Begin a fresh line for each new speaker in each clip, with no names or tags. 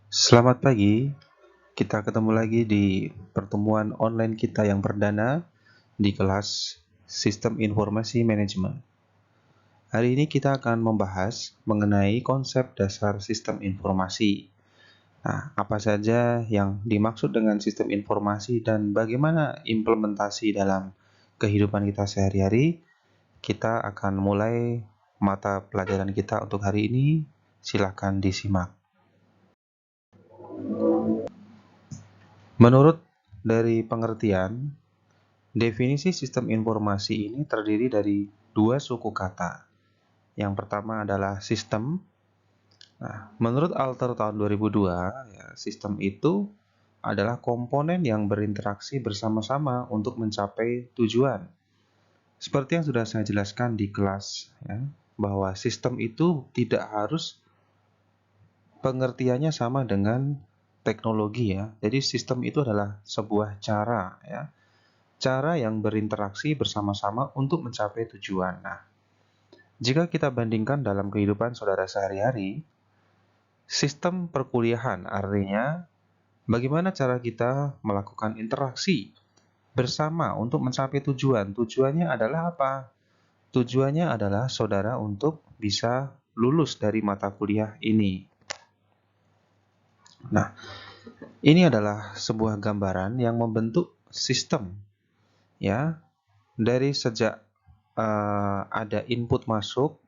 Selamat pagi, kita ketemu lagi di pertemuan online kita yang perdana di kelas Sistem Informasi Manajemen. Hari ini kita akan membahas mengenai konsep dasar sistem informasi. Nah, apa saja yang dimaksud dengan sistem informasi dan bagaimana implementasi dalam kehidupan kita sehari-hari? Kita akan mulai mata pelajaran kita untuk hari ini. Silakan disimak. Menurut dari pengertian, definisi sistem informasi ini terdiri dari dua suku kata. Yang pertama adalah sistem. Nah, menurut Alter tahun 2002, ya, sistem itu adalah komponen yang berinteraksi bersama-sama untuk mencapai tujuan. Seperti yang sudah saya jelaskan di kelas, ya, bahwa sistem itu tidak harus pengertiannya sama dengan teknologi, ya. Jadi sistem itu adalah sebuah cara, ya. Cara yang berinteraksi bersama-sama untuk mencapai tujuan. Nah, jika kita bandingkan dalam kehidupan saudara sehari-hari, sistem perkuliahan artinya bagaimana cara kita melakukan interaksi bersama untuk mencapai tujuan. Tujuannya adalah apa? Tujuannya adalah saudara untuk bisa lulus dari mata kuliah ini. Nah, ini adalah sebuah gambaran yang membentuk sistem, ya, dari sejak ada input masuk,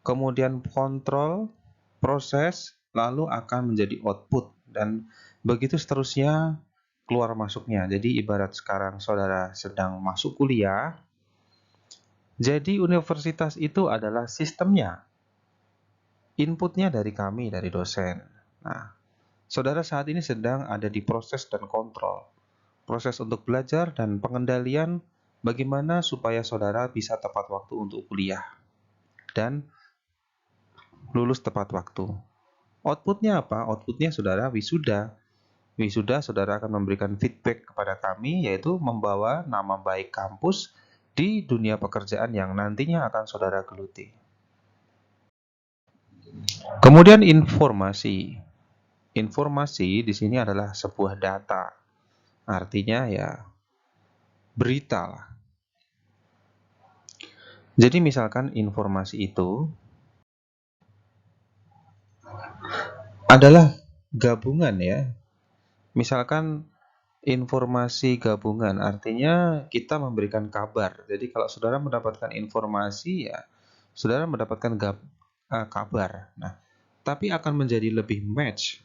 kemudian kontrol, proses, lalu akan menjadi output, dan begitu seterusnya keluar masuknya. Jadi ibarat sekarang saudara sedang masuk kuliah, jadi universitas itu adalah sistemnya, inputnya dari kami, dari dosen. Nah, saudara saat ini sedang ada di proses dan kontrol, proses untuk belajar dan pengendalian bagaimana supaya saudara bisa tepat waktu untuk kuliah dan lulus tepat waktu. Outputnya apa? Outputnya saudara wisuda. Wisuda saudara akan memberikan feedback kepada kami, yaitu membawa nama baik kampus di dunia pekerjaan yang nantinya akan saudara geluti. Kemudian informasi. Informasi di sini adalah sebuah data. Artinya ya berita lah. Jadi misalkan informasi itu adalah gabungan, ya. Misalkan informasi gabungan artinya kita memberikan kabar. Jadi kalau saudara mendapatkan informasi, ya saudara mendapatkan kabar. Nah, tapi akan menjadi lebih match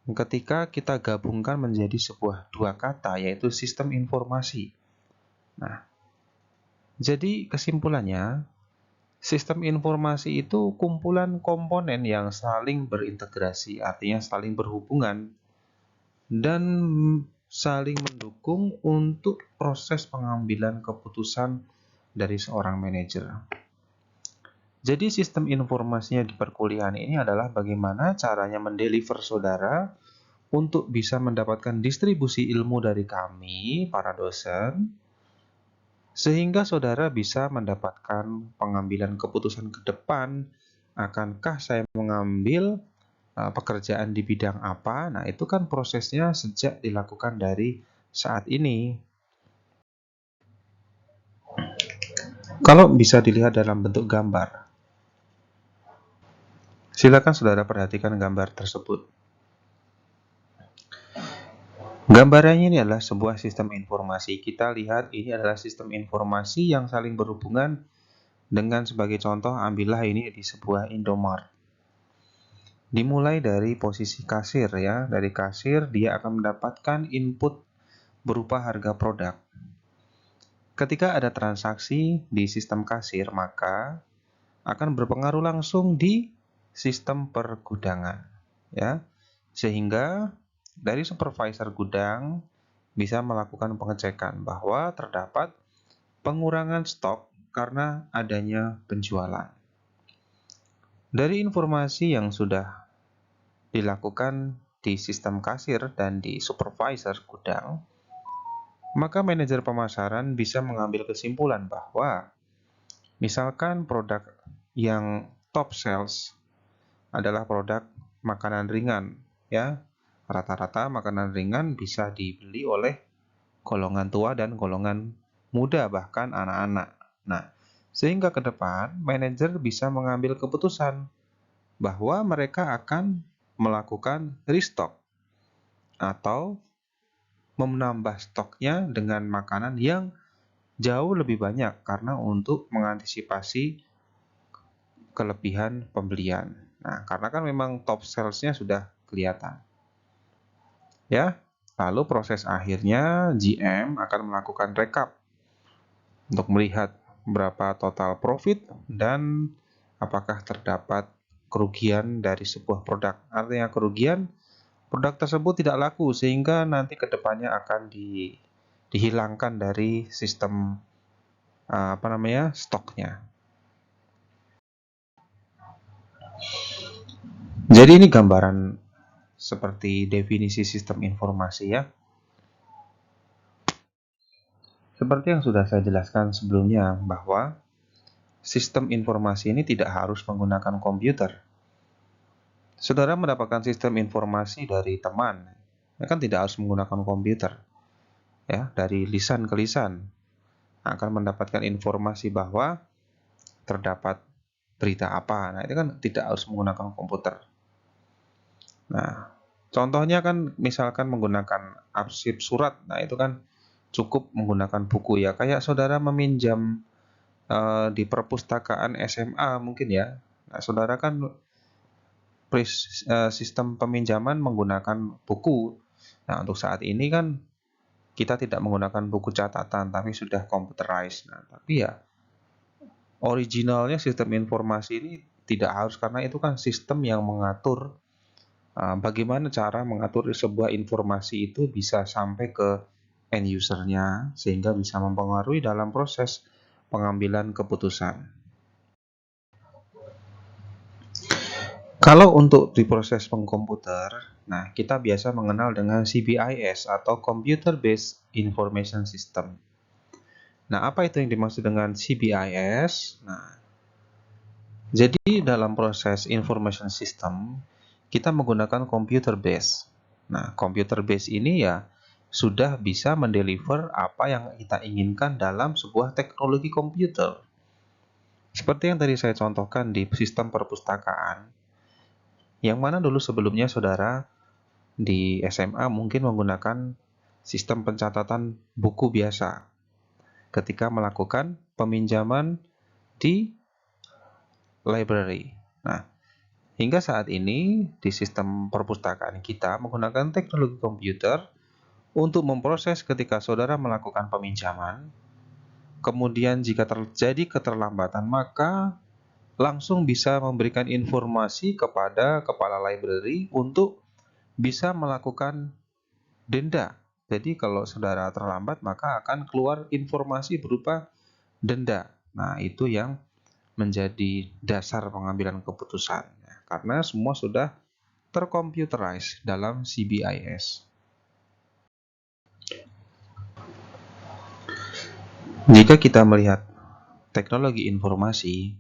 ketika kita gabungkan menjadi sebuah dua kata, yaitu sistem informasi. Nah, jadi kesimpulannya, sistem informasi itu kumpulan komponen yang saling berintegrasi, artinya saling berhubungan dan saling mendukung untuk proses pengambilan keputusan dari seorang manajer. Jadi sistem informasinya di perkuliahan ini adalah bagaimana caranya mendeliver saudara untuk bisa mendapatkan distribusi ilmu dari kami, para dosen, sehingga saudara bisa mendapatkan pengambilan keputusan ke depan, akankah saya mengambil pekerjaan di bidang apa. Nah, itu kan prosesnya sejak dilakukan dari saat ini. Kalau bisa dilihat dalam bentuk gambar, silakan saudara perhatikan gambar tersebut. Gambarannya ini adalah sebuah sistem informasi. Kita lihat ini adalah sistem informasi yang saling berhubungan dengan, sebagai contoh, ambillah ini di sebuah Indomart. Dimulai dari posisi kasir, ya. Dari kasir dia akan mendapatkan input berupa harga produk. Ketika ada transaksi di sistem kasir, maka akan berpengaruh langsung di sistem pergudangan, ya. Sehingga dari supervisor gudang bisa melakukan pengecekan bahwa terdapat pengurangan stok karena adanya penjualan. Dari informasi yang sudah dilakukan di sistem kasir dan di supervisor gudang, maka manajer pemasaran bisa mengambil kesimpulan bahwa misalkan produk yang top sales adalah produk makanan ringan, ya. Rata-rata makanan ringan bisa dibeli oleh golongan tua dan golongan muda, bahkan anak-anak. Nah, sehingga ke depan manajer bisa mengambil keputusan bahwa mereka akan melakukan restock atau menambah stoknya dengan makanan yang jauh lebih banyak karena untuk mengantisipasi kelebihan pembelian. Nah, karena kan memang top sales-nya sudah kelihatan. Ya, lalu proses akhirnya GM akan melakukan rekap untuk melihat berapa total profit dan apakah terdapat kerugian dari sebuah produk. Artinya kerugian produk tersebut tidak laku sehingga nanti kedepannya akan dihilangkan dari sistem stoknya. Jadi ini gambaran seperti definisi sistem informasi ya. Seperti yang sudah saya jelaskan sebelumnya bahwa sistem informasi ini tidak harus menggunakan komputer. Saudara mendapatkan sistem informasi dari teman, kan tidak harus menggunakan komputer. Ya, dari lisan ke lisan akan mendapatkan informasi bahwa terdapat berita apa. Nah, itu kan tidak harus menggunakan komputer. Nah, contohnya kan misalkan menggunakan arsip surat. Nah, itu kan cukup menggunakan buku ya. Kayak saudara meminjam di perpustakaan SMA mungkin ya. Nah, saudara kan sistem peminjaman menggunakan buku. Nah, untuk saat ini kan kita tidak menggunakan buku catatan, tapi sudah computerized. Nah, tapi ya originalnya sistem informasi ini tidak harus, karena itu kan sistem yang mengatur bagaimana cara mengatur sebuah informasi itu bisa sampai ke end usernya, sehingga bisa mempengaruhi dalam proses pengambilan keputusan. Kalau untuk di proses pengkomputer, nah kita biasa mengenal dengan CBIS atau Computer Based Information System. Nah, apa itu yang dimaksud dengan CBIS? Nah, jadi dalam proses information system, kita menggunakan computer base. Nah, computer base ini ya sudah bisa mendeliver apa yang kita inginkan dalam sebuah teknologi komputer. Seperti yang tadi saya contohkan di sistem perpustakaan, yang mana dulu sebelumnya saudara di SMA mungkin menggunakan sistem pencatatan buku biasa ketika melakukan peminjaman di library. Nah, hingga saat ini di sistem perpustakaan kita menggunakan teknologi komputer untuk memproses ketika saudara melakukan peminjaman. Kemudian jika terjadi keterlambatan, maka langsung bisa memberikan informasi kepada kepala library untuk bisa melakukan denda. Jadi kalau saudara terlambat, maka akan keluar informasi berupa denda. Nah, itu yang menjadi dasar pengambilan keputusan. Karena semua sudah terkomputerized dalam CBIS. Jika kita melihat teknologi informasi,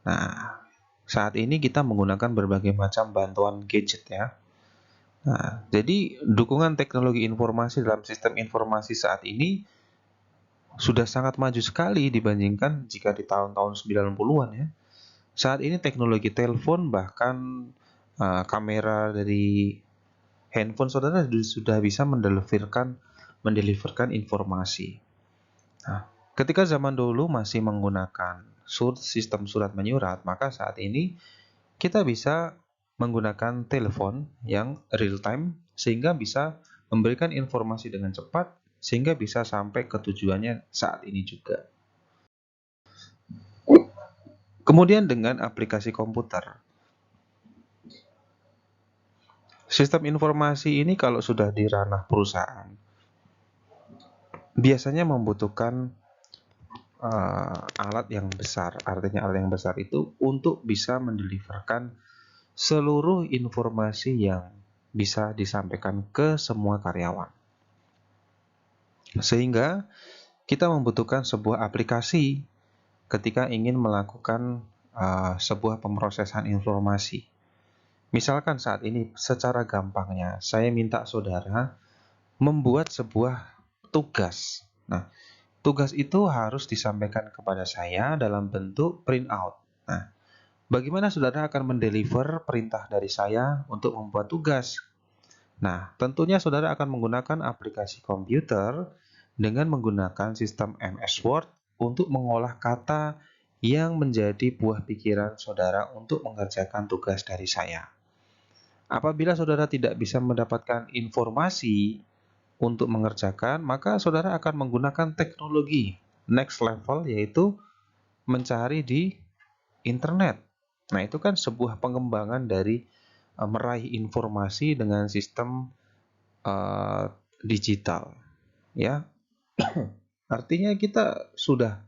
nah, saat ini kita menggunakan berbagai macam bantuan gadget ya. Nah, jadi dukungan teknologi informasi dalam sistem informasi saat ini sudah sangat maju sekali dibandingkan jika di tahun-tahun 90-an ya. Saat ini teknologi telepon bahkan kamera dari handphone saudara sudah bisa mendeliverkan informasi. Nah, ketika zaman dulu masih menggunakan sistem surat menyurat, maka saat ini kita bisa menggunakan telepon yang real time sehingga bisa memberikan informasi dengan cepat sehingga bisa sampai ke tujuannya saat ini juga. Kemudian dengan aplikasi komputer. Sistem informasi ini kalau sudah di ranah perusahaan biasanya membutuhkan alat yang besar. Artinya alat yang besar itu untuk bisa mendeliverkan seluruh informasi yang bisa disampaikan ke semua karyawan. Sehingga kita membutuhkan sebuah aplikasi ketika ingin melakukan sebuah pemrosesan informasi. Misalkan saat ini secara gampangnya, saya minta saudara membuat sebuah tugas. Nah, tugas itu harus disampaikan kepada saya dalam bentuk printout. Nah, bagaimana saudara akan mendeliver perintah dari saya untuk membuat tugas? Nah, tentunya saudara akan menggunakan aplikasi komputer dengan menggunakan sistem MS Word untuk mengolah kata yang menjadi buah pikiran saudara untuk mengerjakan tugas dari saya. Apabila saudara tidak bisa mendapatkan informasi untuk mengerjakan, maka saudara akan menggunakan teknologi next level, yaitu mencari di internet. Nah, itu kan sebuah pengembangan dari meraih informasi dengan sistem uh, digital, ya. Artinya kita sudah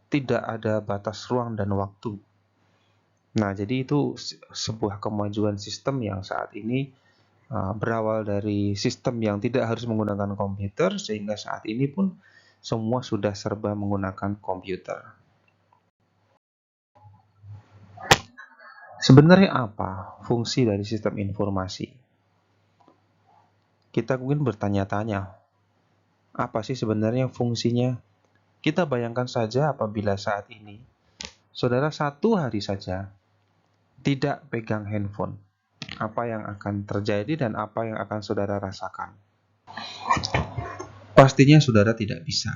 tidak ada batas ruang dan waktu. Nah, jadi itu sebuah kemajuan sistem yang saat ini berawal dari sistem yang tidak harus menggunakan komputer, sehingga saat ini pun semua sudah serba menggunakan komputer. Sebenarnya apa fungsi dari sistem informasi? Kita mungkin bertanya-tanya, apa sih sebenarnya fungsinya? Kita bayangkan saja apabila saat ini saudara satu hari saja tidak pegang handphone, apa yang akan terjadi dan apa yang akan saudara rasakan? Pastinya saudara tidak bisa,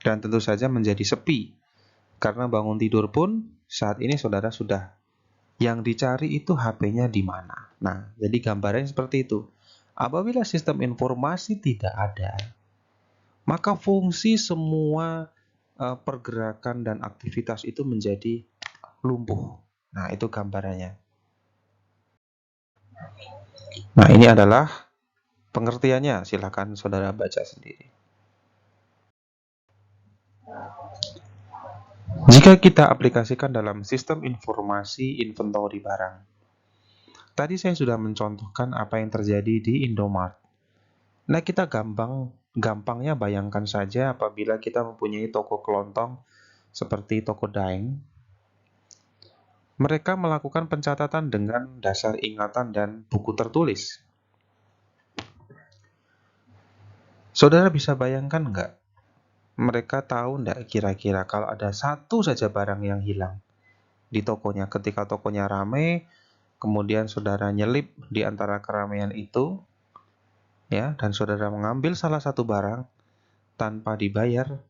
dan tentu saja menjadi sepi, karena bangun tidur pun saat ini saudara sudah yang dicari itu HP-nya di mana. Nah, jadi gambarannya seperti itu. Apabila sistem informasi tidak ada, maka fungsi semua pergerakan dan aktivitas itu menjadi lumpuh. Nah, itu gambarannya. Nah, ini adalah pengertiannya. Silakan saudara baca sendiri. Jika kita aplikasikan dalam sistem informasi inventory barang, tadi saya sudah mencontohkan apa yang terjadi di Indomart. Nah, kita gampangnya bayangkan saja apabila kita mempunyai toko kelontong seperti toko Daeng. Mereka melakukan pencatatan dengan dasar ingatan dan buku tertulis. Saudara bisa bayangkan nggak? Mereka tahu nggak kira-kira kalau ada satu saja barang yang hilang di tokonya ketika tokonya ramai, kemudian saudara nyelip di antara keramaian itu, ya, dan saudara mengambil salah satu barang tanpa dibayar,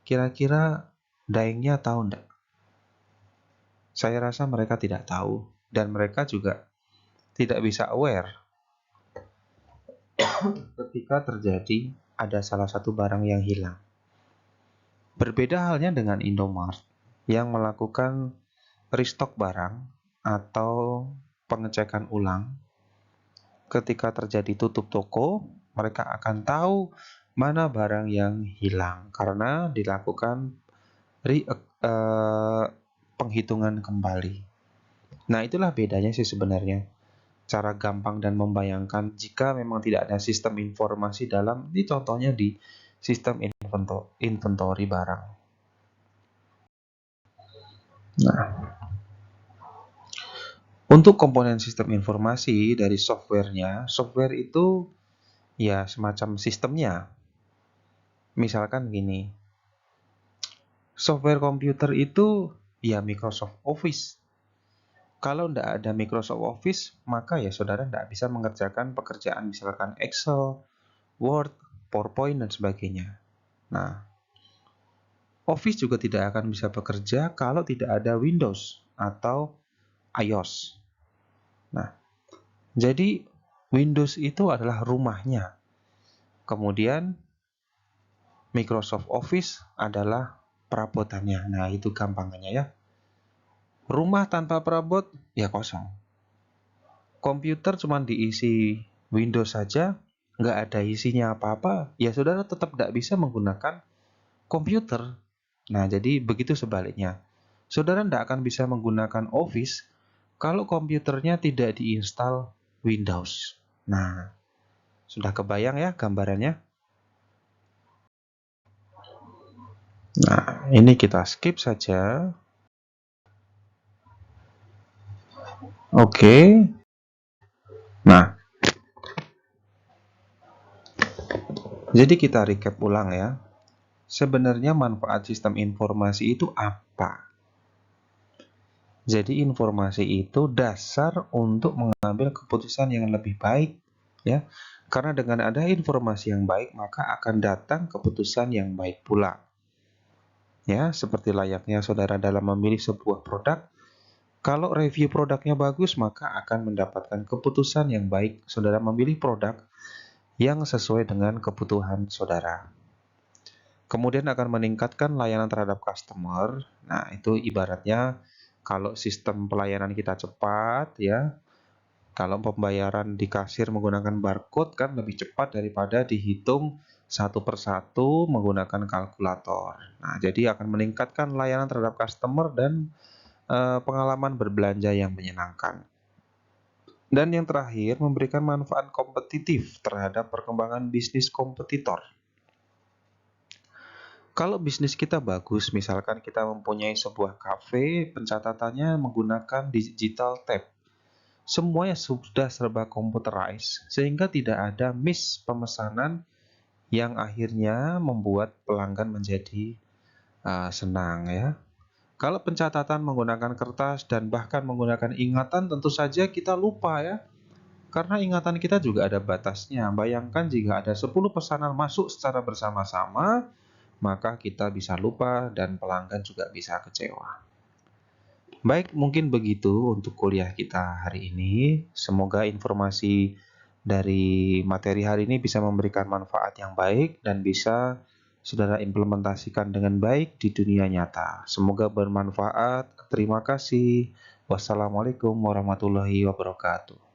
kira-kira Daengnya tahu nggak? Saya rasa mereka tidak tahu, dan mereka juga tidak bisa aware ketika terjadi ada salah satu barang yang hilang. Berbeda halnya dengan Indomart yang melakukan restock barang atau pengecekan ulang. Ketika terjadi tutup toko, mereka akan tahu mana barang yang hilang karena dilakukan penghitungan kembali. Nah, itulah bedanya sih sebenarnya. Cara gampang dan membayangkan jika memang tidak ada sistem informasi dalam, ini contohnya di sistem inventory barang. Nah, untuk komponen sistem informasi dari softwarenya, software itu ya semacam sistemnya. Misalkan gini, software komputer itu ya Microsoft Office. Kalau tidak ada Microsoft Office, maka ya saudara tidak bisa mengerjakan pekerjaan misalkan Excel, Word, PowerPoint, dan sebagainya. Nah, Office juga tidak akan bisa bekerja kalau tidak ada Windows atau iOS. Nah, jadi Windows itu adalah rumahnya. Kemudian Microsoft Office adalah perabotannya. Nah, itu gampangannya ya. Rumah tanpa perabot ya kosong. Komputer cuma diisi Windows saja, nggak ada isinya apa-apa, ya saudara tetap tidak bisa menggunakan komputer. Nah, jadi begitu sebaliknya. Saudara tidak akan bisa menggunakan Office kalau komputernya tidak diinstal Windows. Nah, sudah kebayang ya gambarannya? Nah, ini kita skip saja. Oke. Nah, jadi kita recap ulang ya. Sebenarnya manfaat sistem informasi itu apa? Jadi informasi itu dasar untuk mengambil keputusan yang lebih baik, ya. Karena dengan ada informasi yang baik, maka akan datang keputusan yang baik pula. Ya, seperti layaknya saudara dalam memilih sebuah produk, kalau review produknya bagus, maka akan mendapatkan keputusan yang baik. Saudara memilih produk yang sesuai dengan kebutuhan saudara. Kemudian akan meningkatkan layanan terhadap customer. Nah, itu ibaratnya kalau sistem pelayanan kita cepat ya, kalau pembayaran di kasir menggunakan barcode kan lebih cepat daripada dihitung satu persatu menggunakan kalkulator. Nah, jadi akan meningkatkan layanan terhadap customer dan pengalaman berbelanja yang menyenangkan. Dan yang terakhir, memberikan manfaat kompetitif terhadap perkembangan bisnis kompetitor. Kalau bisnis kita bagus, misalkan kita mempunyai sebuah cafe, pencatatannya menggunakan digital tab. Semuanya sudah serba computerized, sehingga tidak ada miss pemesanan yang akhirnya membuat pelanggan menjadi senang ya. Kalau pencatatan menggunakan kertas dan bahkan menggunakan ingatan, tentu saja kita lupa ya. Karena ingatan kita juga ada batasnya. Bayangkan jika ada 10 pesanan masuk secara bersama-sama, maka kita bisa lupa dan pelanggan juga bisa kecewa. Baik, mungkin begitu untuk kuliah kita hari ini. Semoga informasi dari materi hari ini bisa memberikan manfaat yang baik dan bisa saudara implementasikan dengan baik di dunia nyata. Semoga bermanfaat. Terima kasih. Wassalamualaikum warahmatullahi wabarakatuh.